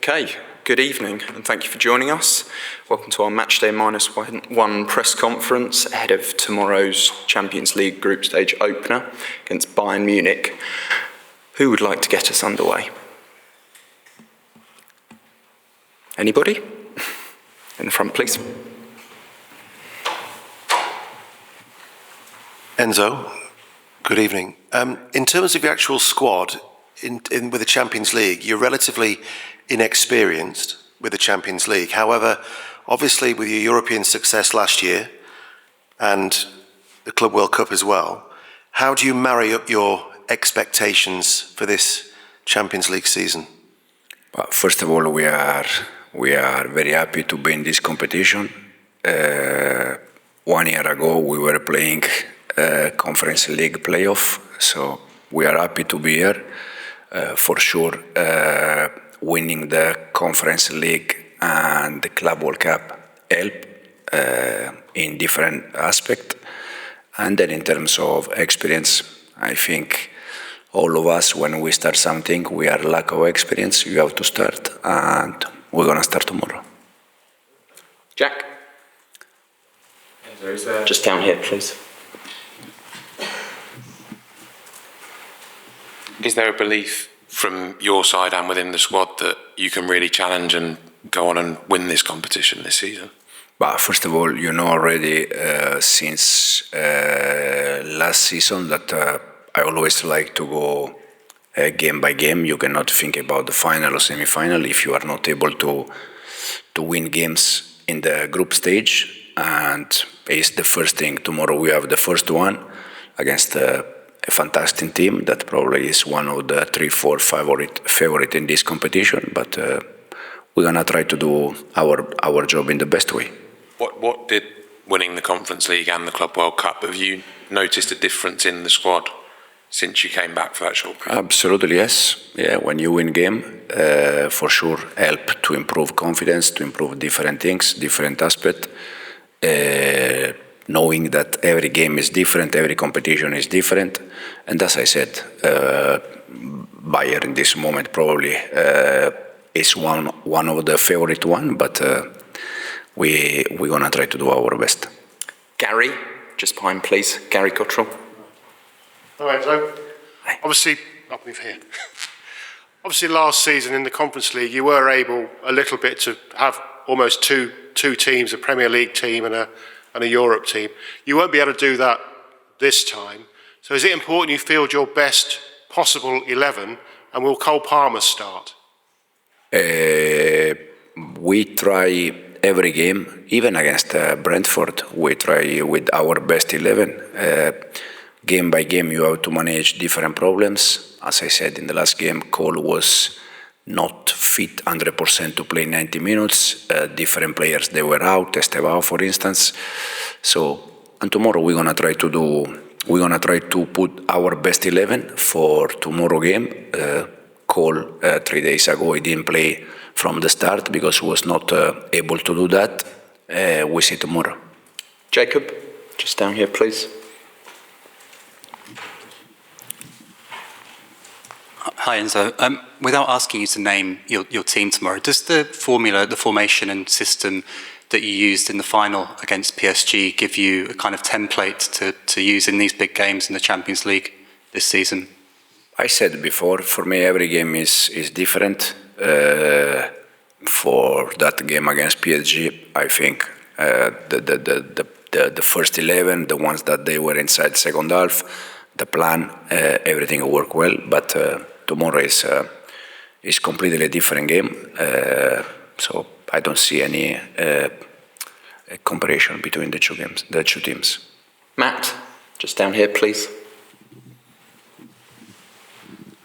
Okay, good evening and thank you for joining us. Welcome to our Matchday -1 press conference ahead of tomorrow's Champions League group stage opener against Bayern Munich. Who would like to get us underway? Anybody? In the front, please. Enzo, good evening. In terms of the actual squad with the Champions League, you're relatively inexperienced with the Champions League. However, obviously with your European success last year and the Club World Cup as well, how do you marry up your expectations for this Champions League season? Well, first of all, we are very happy to be in this competition. 1 year ago, we were playing Conference League playoff, so we are happy to be here. For sure, winning the Conference League and the Club World Cup help in different aspects. And then in terms of experience, I think all of us, when we start something, we are lack of experience. You have to start, and we're going to start tomorrow. Jack? Just down here, please. Is there a belief from your side and within the squad that you can really challenge and go on and win this competition this season? But first of all, you know already since last season that I always like to go game by game. You cannot think about the final or semi-final if you are not able to win games in the group stage. And it's the first thing. Tomorrow we have the first one against a fantastic team that probably is one of the 3-4 favorite in this competition. But we're gonna try to do our job in the best way. What did winning the Conference League and the Club World Cup, have you noticed a difference in the squad since you came back for that short period? Absolutely, yes. Yeah, when you win game, for sure help to improve confidence, to improve different things, different aspects. Knowing that every game is different, every competition is different. And as I said, Bayern in this moment probably is one of the favorite one, but we're going to try to do our best. Gary, just behind, please. Gary Cottrell. All right, so obviously, I'll move here. Obviously, last season in the Conference League, you were able a little bit to have almost two teams, a Premier League team and a Europe team. You won't be able to do that this time. So is it important you field your best possible 11, and will Cole Palmer start? We try every game, even against Brentford, we try with our best 11. Game by game, you have to manage different problems. As I said in the last game, Cole was not fit 100% to play 90 minutes. Different players, they were out, Estevao, for instance. So, and tomorrow we're gonna try to put our best 11 for tomorrow game. Cole 3 days ago, he didn't play from the start because he was not able to do that. We see tomorrow. Jacob, just down here, please. Hi Enzo. Without asking you to name your team tomorrow, does the formation and system that you used in the final against PSG give you a kind of template to use in these big games in the Champions League this season? I said before, for me every game is different. For that game against PSG, I think the first 11, the ones that they were inside second half, the plan, everything will work well, but tomorrow is completely different game, so I don't see any comparison between the two teams. Matt, just down here, please.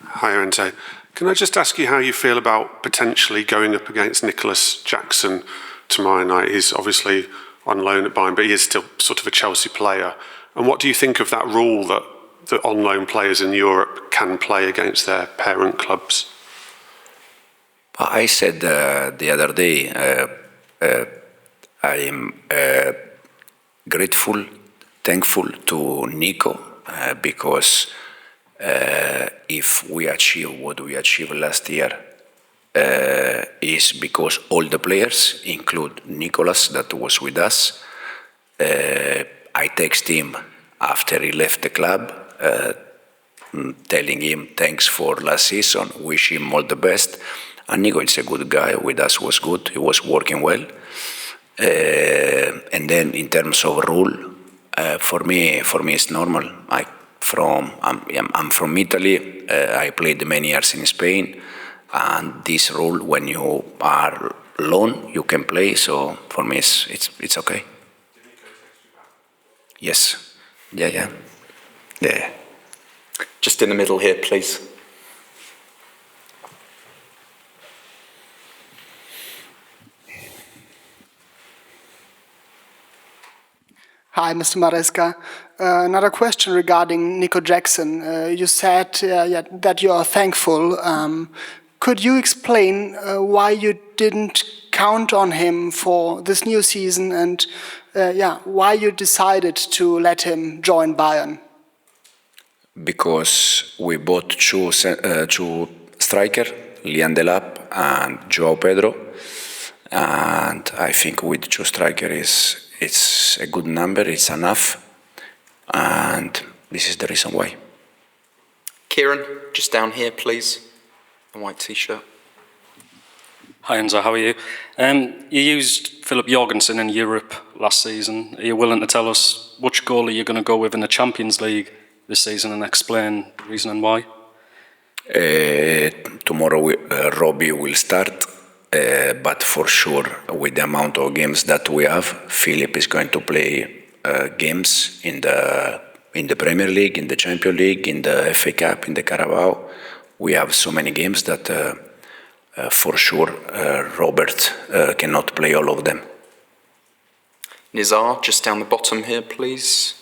Hi, Enzo. Can I just ask you how you feel about potentially going up against Nicolas Jackson tomorrow night? He's obviously on loan at Bayern, but he is still sort of a Chelsea player. And what do you think of that rule that the on-loan players in Europe can play against their parent clubs? I said the other day, I am grateful, thankful to Nico because if we achieve what we achieved last year, is because all the players, include Nicolas that was with us, I text him after he left the club, telling him thanks for last season, wish him all the best. And Nico is a good guy, with us was good, he was working well. And then in terms of rule, for me it's normal. I'm from Italy, I played many years in Spain, and this rule, when you are alone, you can play, so for me it's okay. Yes, yeah. Just in the middle here, please. Hi, Mr. Maresca. Another question regarding Nico Jackson. You said that you are thankful. Could you explain why you didn't count on him for this new season, and why you decided to let him join Bayern? Because we bought two strikers, Lian Delap and Joao Pedro, and I think with two strikers it's a good number, it's enough, and this is the reason why. Kieran, just down here, please. The white t-shirt. Hi Enzo, how are you? You used Philip Jorgensen in Europe last season. Are you willing to tell us which goalie you're going to go with in the Champions League this season and explain the reason and why? Tomorrow ROBBIE will start, but for sure with the amount of games that we have, Philip is going to play games in the Premier League, in the Champions League, in the FA Cup, in the Carabao. We have so many games that for sure Robert cannot play all of them. Nizar, just down the bottom here, please.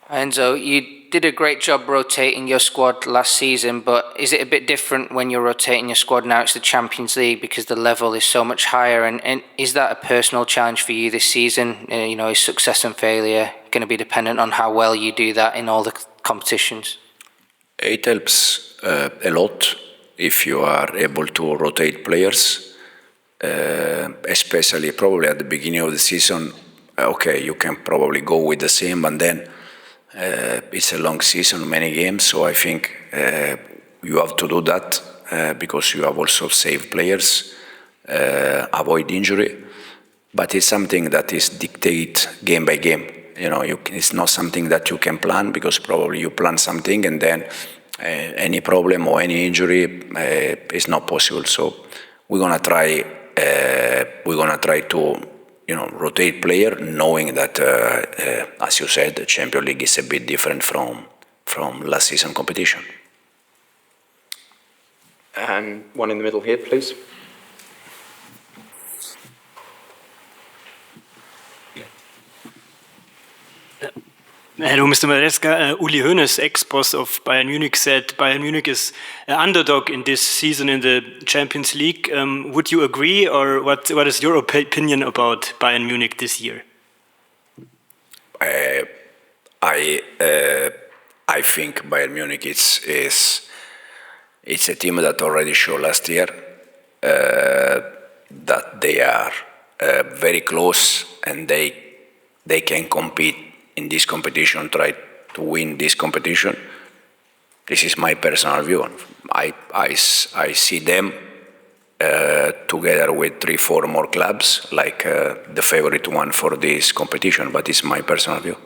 Enzo, you did a great job rotating your squad last season, but is it a bit different when you're rotating your squad now? It's the Champions League because the level is so much higher, and is that a personal challenge for you this season? Is success and failure going to be dependent on how well you do that in all the competitions? It helps a lot if you are able to rotate players, especially probably at the beginning of the season. Okay, you can probably go with the same, and then it's a long season, many games, so I think you have to do that because you have also saved players, avoid injury, but it's something that is dictated game by game. It's not something that you can plan, because probably you plan something and then any problem or any injury is not possible. So we're gonna try to rotate player, knowing that as you said, the Champions League is a bit different from last season competition. And one in the middle here, please. Hello, Mr. Maresca. Uli Hoeneß, ex-boss of Bayern Munich, said Bayern Munich is an underdog in this season in the Champions League. Would you agree, or what is your opinion about Bayern Munich this year? I think Bayern Munich is a team that already showed last year that they are very close, and they can compete in this competition, try to win this competition. This is my personal view. I see them together with 3-4 more clubs, like the favorite one for this competition, but it's my personal view.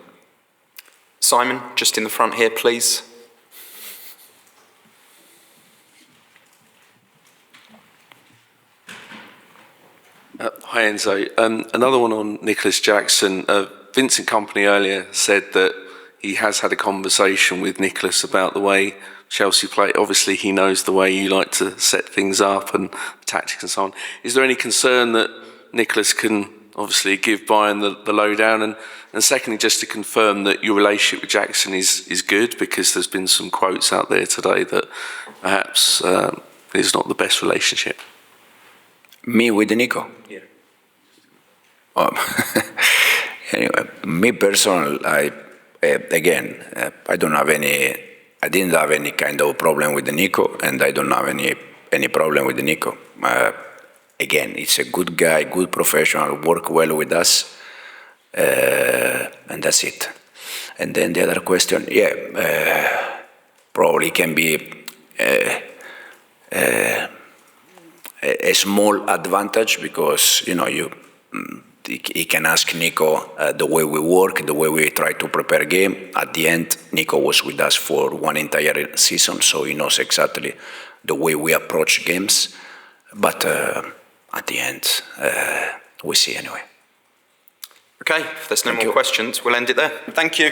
Simon, just in the front here, please. Hi Enzo. Another one on Nicolas Jackson. Vincent Kompany earlier said that he has had a conversation with Nicolas about the way Chelsea play. Obviously, he knows the way you like to set things up and tactics and so on. Is there any concern that Nicolas can obviously give Bayern the lowdown? And secondly, just to confirm that your relationship with Jackson is good, because there's been some quotes out there today that perhaps it's not the best relationship. Me with Nico? Yeah. Anyway, me personally, I don't have I didn't have any kind of problem with Nico, and I don't have any problem with Nico. Again, it's a good guy, good professional, work well with us, and that's it. And then the other question, probably can be a small advantage because he can ask Nico the way we work, the way we try to prepare a game. At the end, Nico was with us for one entire season, so he knows exactly the way we approach games. But at the end, we see anyway. Okay, if there's no more questions, we'll end it there. Thank you.